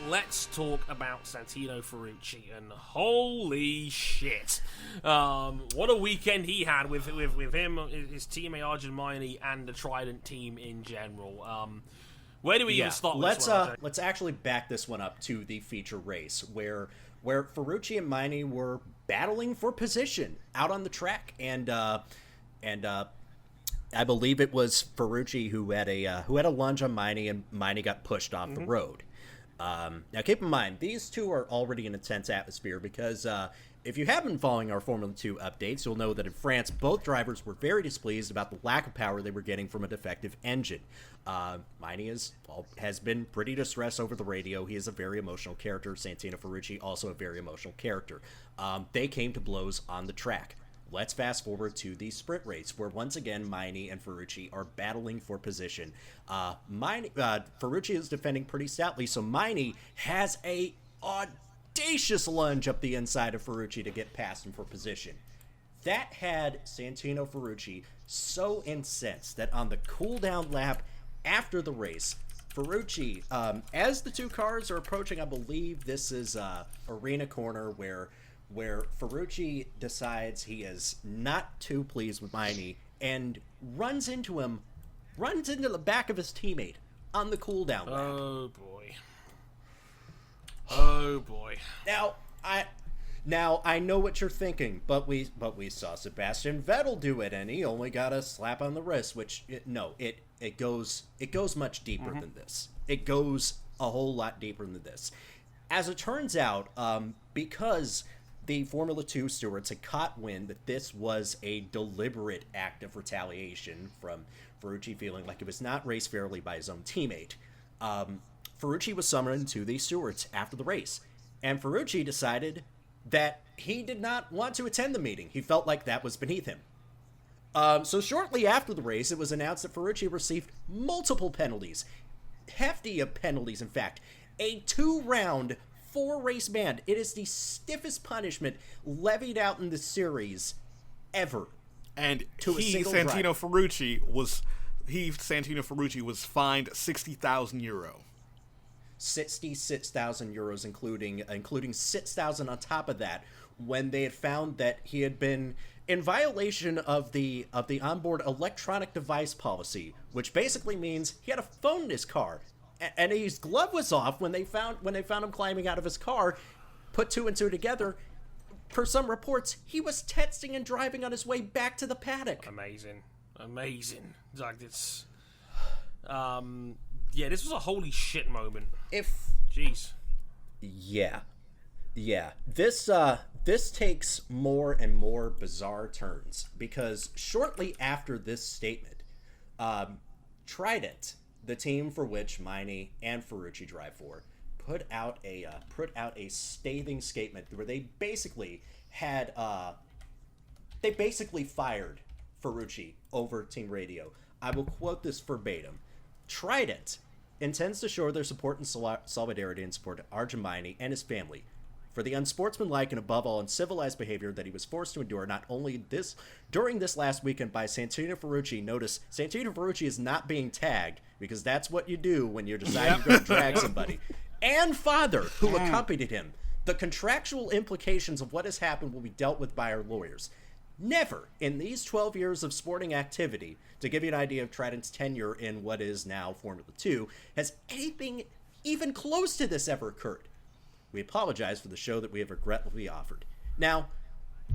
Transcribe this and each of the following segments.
let's talk about Santino Ferrucci, and holy shit, what a weekend he had with him, his teammate Arjun Maini, and the Trident team in general. Where do we even start with this one? Let's actually back this one up to the feature race, where Ferrucci and Maini were battling for position out on the track, and I believe it was Ferrucci who had a lunge on Maini, and Maini got pushed off the road. Now, keep in mind, these two are already in a tense atmosphere because if you have been following our Formula 2 updates, you'll know that in France, both drivers were very displeased about the lack of power they were getting from a defective engine. Maini has been pretty distressed over the radio. He is a very emotional character. Santino Ferrucci, also a very emotional character. They came to blows on the track. Let's fast forward to the sprint race, where once again Maini and Ferrucci are battling for position. Ferrucci is defending pretty stoutly, so Maini has a audacious lunge up the inside of Ferrucci to get past him for position. That had Santino Ferrucci so incensed that on the cool-down lap after the race, Ferrucci, as the two cars are approaching, I believe this is Arena Corner, where Ferrucci decides he is not too pleased with Maini and runs into the back of his teammate on the cooldown lap. Oh boy. Now I know what you're thinking, but we saw Sebastian Vettel do it, and he only got a slap on the wrist. It goes much deeper than this. It goes a whole lot deeper than this. As it turns out, because the Formula 2 stewards had caught wind that this was a deliberate act of retaliation from Ferrucci feeling like it was not raced fairly by his own teammate. Ferrucci was summoned to the stewards after the race, and Ferrucci decided that he did not want to attend the meeting. He felt like that was beneath him. So shortly after the race, it was announced that Ferrucci received multiple penalties. Hefty penalties, in fact. A 2-round 4-race ban. It is the stiffest punishment levied out in the series ever. And Santino Ferrucci was fined €60,000. 66,000 euros, including 6,000 on top of that, when they had found that he had been in violation of the onboard electronic device policy, which basically means he had a phone in his car, and his glove was off when they found him climbing out of his car. Put two and two together. Per some reports, he was texting and driving on his way back to the paddock. Amazing. Like it's, yeah, this was a holy shit moment. Jeez. Yeah. This takes more and more bizarre turns, because shortly after this statement, Trident, the team for which Maini and Ferrucci drive for, put out a scathing statement where they basically fired Ferrucci over team radio. I will quote this verbatim. Trident intends to show their support and solidarity and support to Arjun Maini and his family for the unsportsmanlike and above all uncivilized behavior that he was forced to endure not only during this last weekend by Santino Ferrucci. Notice, Santino Ferrucci is not being tagged, because that's what you do when you're deciding to go drag somebody. And father, who accompanied him. The contractual implications of what has happened will be dealt with by our lawyers. Never in these 12 years of sporting activity, to give you an idea of Trident's tenure in what is now Formula 2, has anything even close to this ever occurred. We apologize for the show that we have regretfully offered. Now,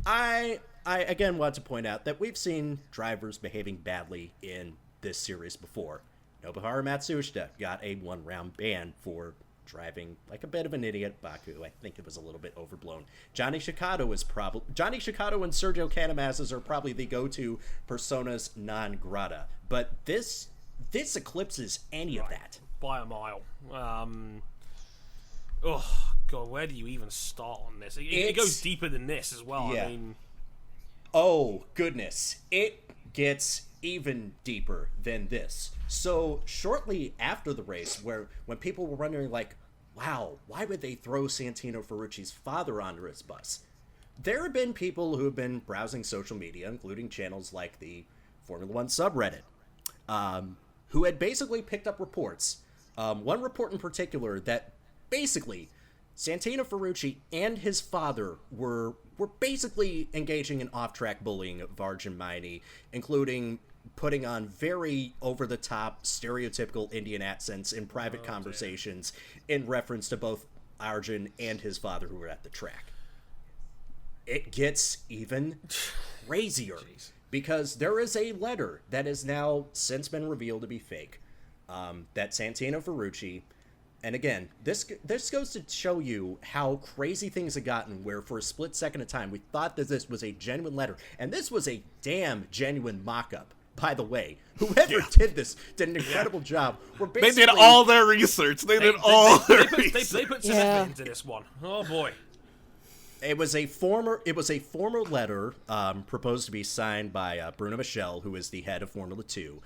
I again want to point out that we've seen drivers behaving badly in this series before. Nobuharu Matsushita got a 1-round ban for driving like a bit of an idiot. Baku, I think it was a little bit overblown. Johnny Shikado and Sergio Canamazes are probably the go-to personas non grata, but this eclipses any of that by a mile. Oh god, where do you even start on this? It goes deeper than this as well. Yeah. I mean, oh goodness, it gets even deeper than this. So shortly after the race, when people were wondering like, wow, why would they throw Santino Ferrucci's father onto his bus? There have been people who have been browsing social media, including channels like the Formula 1 subreddit, who had basically picked up reports. One report in particular that basically, Santino Ferrucci and his father were basically engaging in off-track bullying of Arjun Maini, including putting on very over-the-top, stereotypical Indian accents in private conversations in reference to both Arjun and his father who were at the track. It gets even crazier because there is a letter that has now since been revealed to be fake that Santino Ferrucci, and again, this goes to show you how crazy things have gotten, where for a split second of time we thought that this was a genuine letter, and this was a damn genuine mock-up. By the way, whoever did this did an incredible job. They did all their research. They put some effort into this one. Oh boy. It was a former letter proposed to be signed by Bruno Michel, who is the head of Formula 2,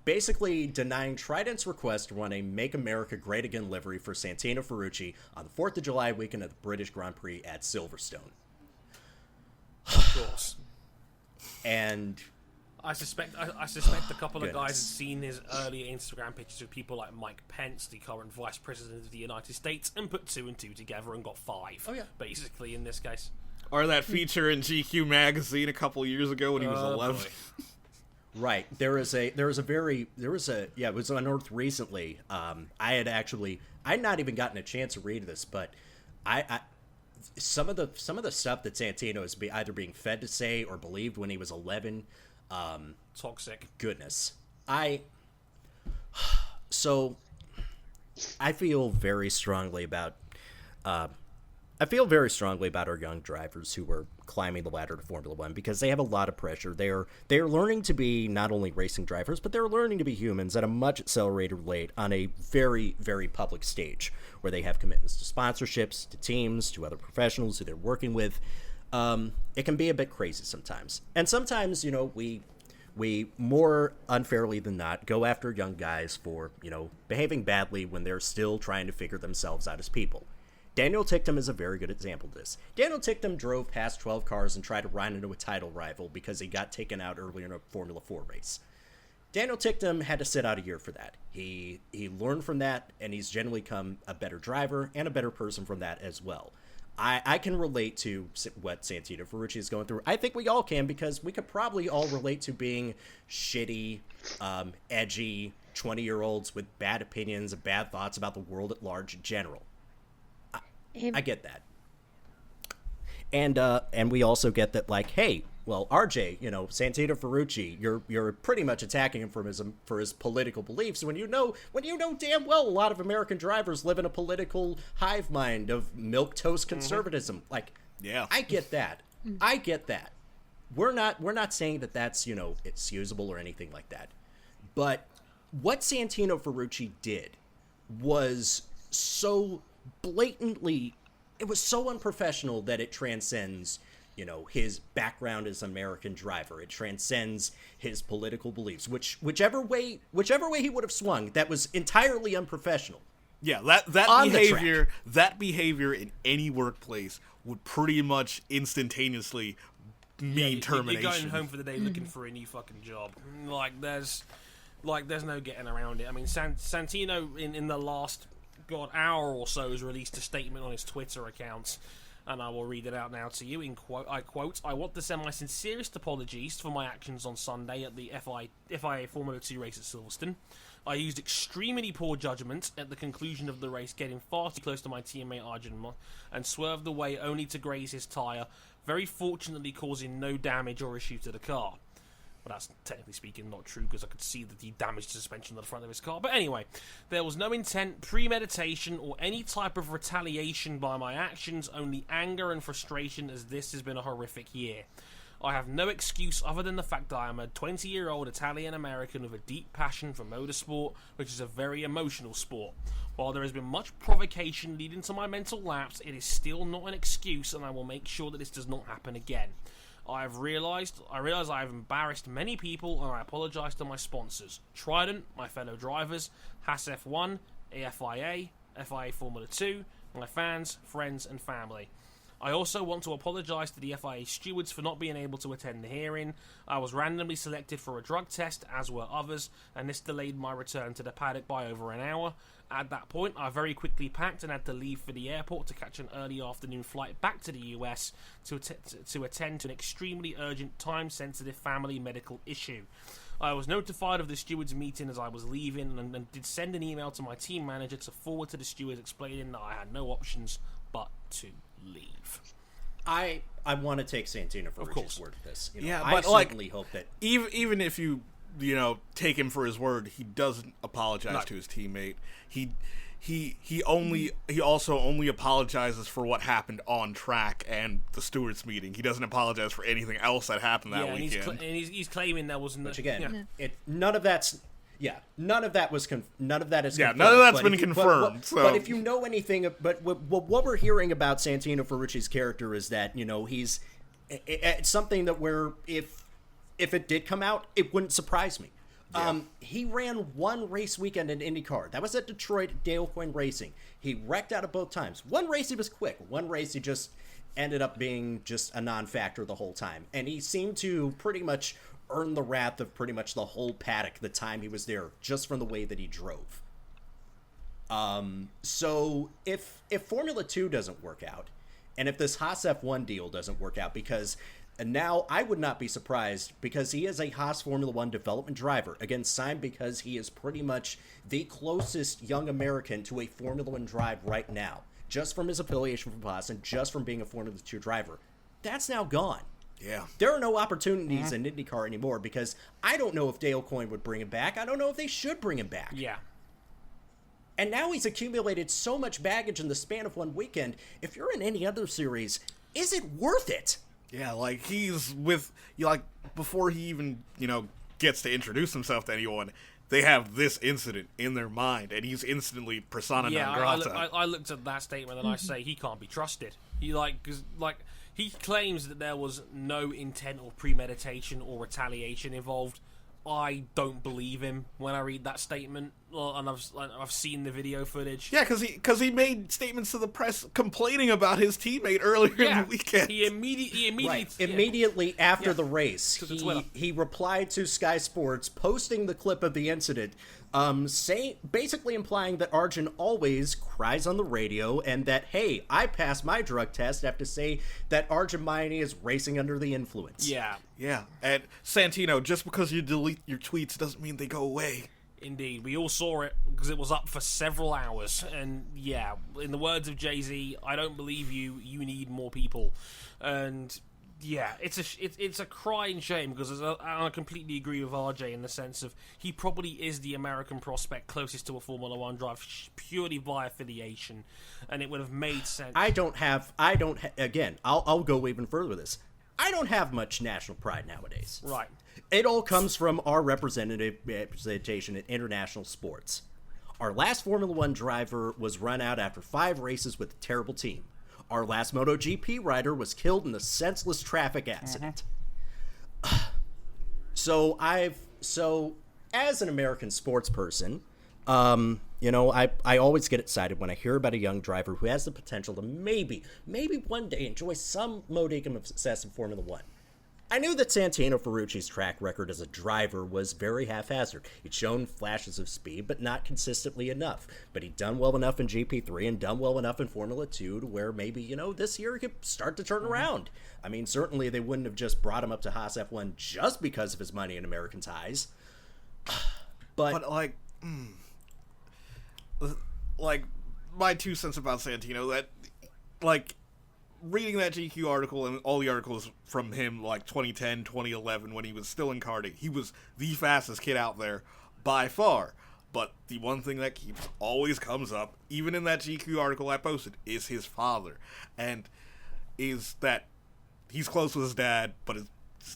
basically denying Trident's request to run a Make America Great Again livery for Santino Ferrucci on the 4th of July weekend of the British Grand Prix at Silverstone. Of course. And I suspect a couple of guys had goodness. seen his earlier Instagram pictures of people like Mike Pence, the current Vice President of the United States, and put 2 and 2 together and got 5. Oh yeah, basically in this case. Or that feature in GQ magazine a couple years ago when he was 11. Right. It was unearthed recently. I had not even gotten a chance to read this, but I some of the stuff that Santino is either being fed to say or believed when he was 11. Toxic. Goodness. I feel very strongly about our young drivers who are climbing the ladder to Formula One because they have a lot of pressure. They're learning to be not only racing drivers, but they're learning to be humans at a much accelerated rate on a very, very public stage where they have commitments to sponsorships, to teams, to other professionals who they're working with. It can be a bit crazy sometimes. And sometimes, we more unfairly than not go after young guys for, behaving badly when they're still trying to figure themselves out as people. Daniel Ticktum is a very good example of this. Daniel Ticktum drove past 12 cars and tried to run into a title rival because he got taken out earlier in a Formula 4 race. Daniel Ticktum had to sit out a year for that. He learned from that, and he's generally become a better driver and a better person from that as well. I can relate to what Santino Ferrucci is going through. I think we all can, because we could probably all relate to being shitty, edgy 20-year-olds with bad opinions and bad thoughts about the world at large in general. I get that. And we also get that, like, hey, well, RJ, Santino Ferrucci, you're pretty much attacking him for his political beliefs when you know damn well a lot of American drivers live in a political hive mind of milquetoast conservatism. Mm-hmm. Like, yeah, I get that. We're not saying that that's excusable or anything like that. But what Santino Ferrucci did was so blatantly, it was so unprofessional that it transcends his background as an American driver. It transcends his political beliefs, whichever way he would have swung, that was entirely unprofessional. Yeah, that behavior in any workplace would pretty much instantaneously mean termination. You're going home for the day looking for a new fucking job. There's no getting around it. I mean, Santino in the last hour or so has released a statement on his Twitter accounts, and I will read it out now to you. I quote, "I want to send my sincerest apologies for my actions on Sunday at the FIA Formula 2 race at Silverstone. I used extremely poor judgment at the conclusion of the race, getting far too close to my teammate Arjun and swerved away only to graze his tyre, very fortunately causing no damage or issue to the car." Well, that's technically speaking not true, because I could see that he damaged the suspension on the front of his car. But anyway, there was no intent, premeditation, or any type of retaliation by my actions, only anger and frustration, as this has been a horrific year. I have no excuse other than the fact that I am a 20-year-old Italian-American with a deep passion for motorsport, which is a very emotional sport. While there has been much provocation leading to my mental lapse, it is still not an excuse, and I will make sure that this does not happen again. I realize I have embarrassed many people, and I apologise to my sponsors, Trident, my fellow drivers, Haas F1, AFIA, FIA Formula 2, my fans, friends, and family. I also want to apologise to the FIA stewards for not being able to attend the hearing. I was randomly selected for a drug test, as were others, and this delayed my return to the paddock by over an hour. At that point, I very quickly packed and had to leave for the airport to catch an early afternoon flight back to the US to attend to an extremely urgent, time-sensitive family medical issue. I was notified of the stewards' meeting as I was leaving and did send an email to my team manager to forward to the stewards explaining that I had no options but to leave. I want to take Santino Ferrucci's word for this. Yeah, I but certainly hope that even if you take him for his word, he doesn't apologize to his teammate. He also only apologizes for what happened on track and the stewards meeting. He doesn't apologize for anything else that happened that weekend. And he's claiming there was which again, none of that is none of confirmed. that's been confirmed. But if you know anything, but what we're hearing about Santino Ferrucci's character is that he's it's something that if it did come out, it wouldn't surprise me. Yeah. He ran one race weekend in IndyCar. That was at Detroit, Dale Coyne Racing. He wrecked out of both times. One race he was quick. One race he just ended up being just a non-factor the whole time. And he seemed to pretty much earn the wrath of pretty much the whole paddock the time he was there, just from the way that he drove. So if Formula 2 doesn't work out, and if this Haas F1 deal doesn't work out, because now I would not be surprised, because he is a Haas Formula 1 development driver, again, signed because he is pretty much the closest young American to a Formula 1 drive right now, just from his affiliation from Haas and just from being a Formula 2 driver. That's now gone. Yeah. There are no opportunities in IndyCar anymore, because I don't know if Dale Coyne would bring him back. I don't know if they should bring him back. Yeah. And now he's accumulated so much baggage in the span of one weekend. If you're in any other series, is it worth it? Yeah, like he's with before he even gets to introduce himself to anyone, they have this incident in their mind, and he's instantly persona non grata. I looked at that statement and I say he can't be trusted. He claims that there was no intent or premeditation or retaliation involved. I don't believe him when I read that statement, and I've seen the video footage. Yeah, because he made statements to the press complaining about his teammate earlier in the weekend. Immediately after the race, he replied to Sky Sports, posting the clip of the incident, basically implying that Arjun always cries on the radio, and that, hey, I passed my drug test. I have to say that Arjun Maini is racing under the influence. Yeah, and Santino, just because you delete your tweets doesn't mean they go away. Indeed, we all saw it because it was up for several hours, and in the words of Jay-Z, I don't believe you. You need more people, and it's a crying shame, because I completely agree with RJ in the sense of he probably is the American prospect closest to a Formula 1 drive purely by affiliation, and it would have made sense. Again, I'll go even further with this. I don't have much national pride nowadays. Right. It all comes from our representation in international sports. Our last Formula 1 driver was run out after 5 races with a terrible team. Our last MotoGP rider was killed in a senseless traffic accident. So as an American sports person, I always get excited when I hear about a young driver who has the potential to maybe one day enjoy some modicum of success in Formula 1. I knew that Santino Ferrucci's track record as a driver was very haphazard. He'd shown flashes of speed, but not consistently enough. But he'd done well enough in GP3 and done well enough in Formula 2 to where maybe, this year he could start to turn around. I mean, certainly they wouldn't have just brought him up to Haas F1 just because of his money and American ties. But my 2 cents about Santino, that, reading that GQ article and all the articles from him, 2010, 2011, when he was still in karting, he was the fastest kid out there by far. But the one thing that always comes up, even in that GQ article I posted, is his father. And is that he's close with his dad, but his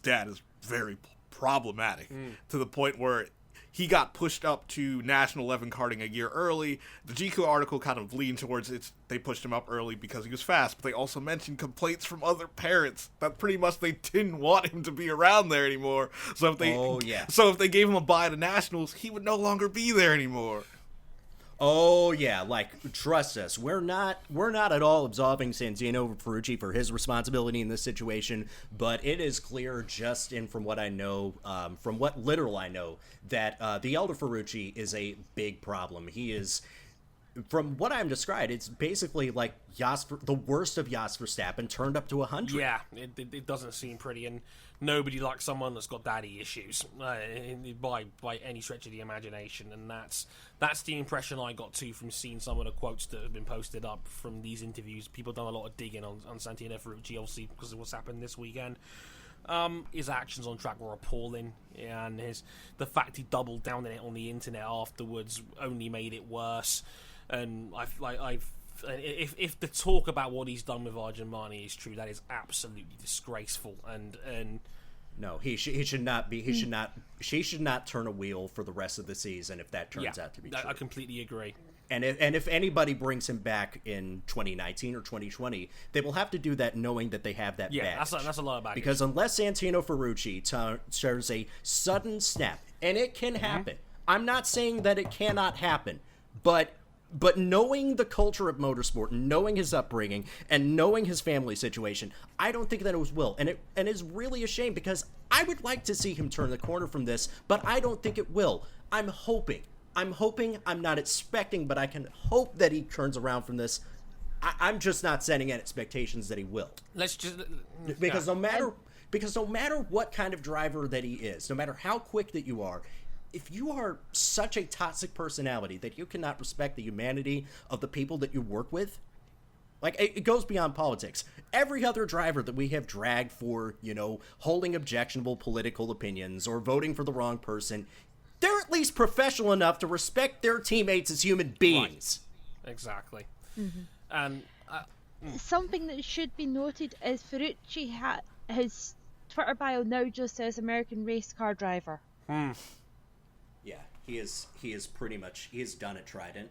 dad is very problematic to the point where he got pushed up to National 11 karting a year early. The GQ article kind of leaned towards they pushed him up early because he was fast, but they also mentioned complaints from other parents that pretty much they didn't want him to be around there anymore. So if they gave him a bye to Nationals, he would no longer be there anymore. Oh yeah, like trust us, we're not at all absolving Santino Ferrucci for his responsibility in this situation, but it is clear just from what I know, from what little I know, that the elder Ferrucci is a big problem. He is, from what I'm described, it's basically like the worst of Jos Verstappen turned up to 100. Yeah, it doesn't seem pretty, and nobody likes someone that's got daddy issues by any stretch of the imagination, and that's the impression I got too from seeing some of the quotes that have been posted up from these interviews. People have done a lot of digging on Santino Ferrucci, obviously, because of what's happened this weekend. His actions on track were appalling, and the fact he doubled down on it on the internet afterwards only made it worse. And if the talk about what he's done with Arjun Maini is true, that is absolutely disgraceful. And no, he should not be. She should not turn a wheel for the rest of the season if that turns out to be true. I completely agree. And if anybody brings him back in 2019 or 2020, they will have to do that knowing that they have that baggage. That's a lot of baggage. Because unless Santino Ferrucci turns a sudden snap, and it can happen. I'm not saying that it cannot happen, but knowing the culture of motorsport, knowing his upbringing, and knowing his family situation, I don't think that it will. And it's really a shame, because I would like to see him turn the corner from this, but I don't think it will. I'm hoping. I'm not expecting, but I can hope that he turns around from this. I'm just not setting expectations that he will. Because no matter what kind of driver that he is, no matter how quick that you are, if you are such a toxic personality that you cannot respect the humanity of the people that you work with, like, it goes beyond politics. Every other driver that we have dragged for, holding objectionable political opinions or voting for the wrong person, they're at least professional enough to respect their teammates as human beings. Right. Exactly. Mm-hmm. And something that should be noted is Ferrucci his Twitter bio now just says American race car driver. Yeah, he is pretty much, he is done at Trident.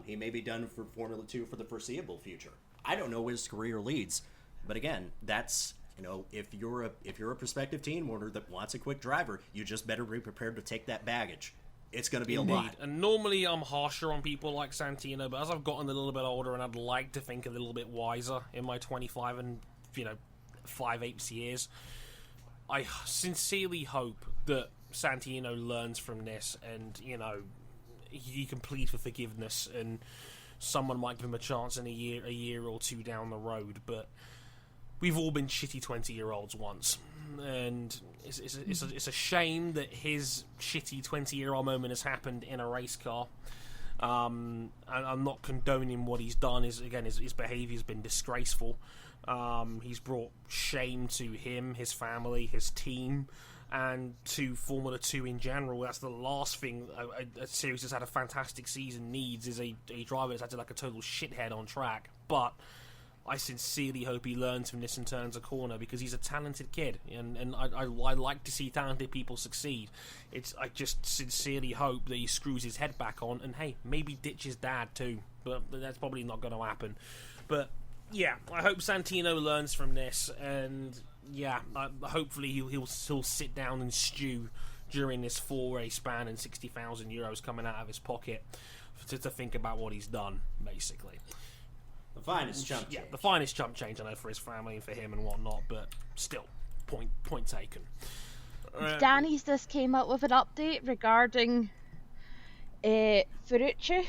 He may be done for Formula 2 for the foreseeable future. I don't know where his career leads, but again, that's, if you're a prospective team owner that wants a quick driver, you just better be prepared to take that baggage. It's going to be a lot. And normally I'm harsher on people like Santino, but as I've gotten a little bit older and I'd like to think a little bit wiser in my 25 and 5/8 years, I sincerely hope that Santino learns from this, and he can plead for forgiveness, and someone might give him a chance in a year or two down the road. But we've all been shitty 20-year-olds once, and it's a shame that his shitty 20-year-old moment has happened in a race car. And I'm not condoning what he's done. His behaviour has been disgraceful. He's brought shame to him, his family, his team, and to Formula 2 in general. That's the last thing a series that's had a fantastic season needs, is a driver that's acted like a total shithead on track. But I sincerely hope he learns from this and turns a corner, because he's a talented kid, and I like to see talented people succeed. I just sincerely hope that he screws his head back on, and hey, maybe ditch his dad too, but that's probably not going to happen. But yeah, I hope Santino learns from this, and yeah, hopefully he'll sit down and stew during this 4-race span and €60,000 coming out of his pocket to think about what he's done, basically. The finest chump change. Yeah, the finest chump change, I know, for his family and for him and whatnot, but still, point taken. Danny's just came up with an update regarding Ferrucci.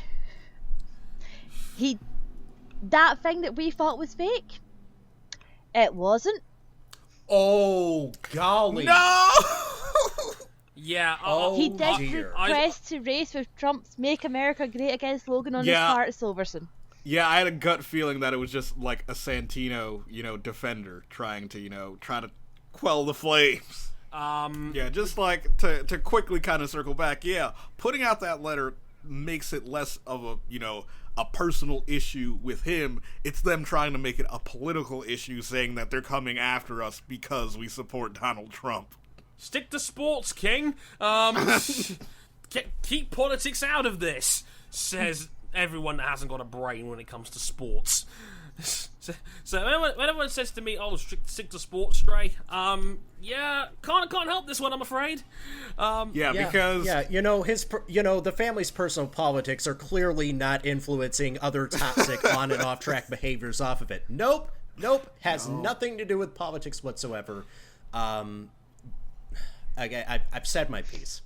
That thing that we thought was fake, it wasn't. Oh, golly. No! Yeah. He did request to race with Trump's Make America Great Again slogan on his car at Silverstone. Yeah, I had a gut feeling that it was just like a Santino, defender trying to, quell the flames. Yeah, just like to quickly kind of circle back. Yeah, putting out that letter makes it less of a personal issue with him. It's them trying to make it a political issue, saying that they're coming after us because we support Donald Trump. Stick to sports, King. Keep politics out of this, says everyone that hasn't got a brain when it comes to sports. So when everyone says to me, "Oh, stick to sports, Stray," yeah, can't help this one, I'm afraid. Because the family's personal politics are clearly not influencing other toxic on and off track behaviors off of it. Nope, has nothing to do with politics whatsoever. I've said my piece.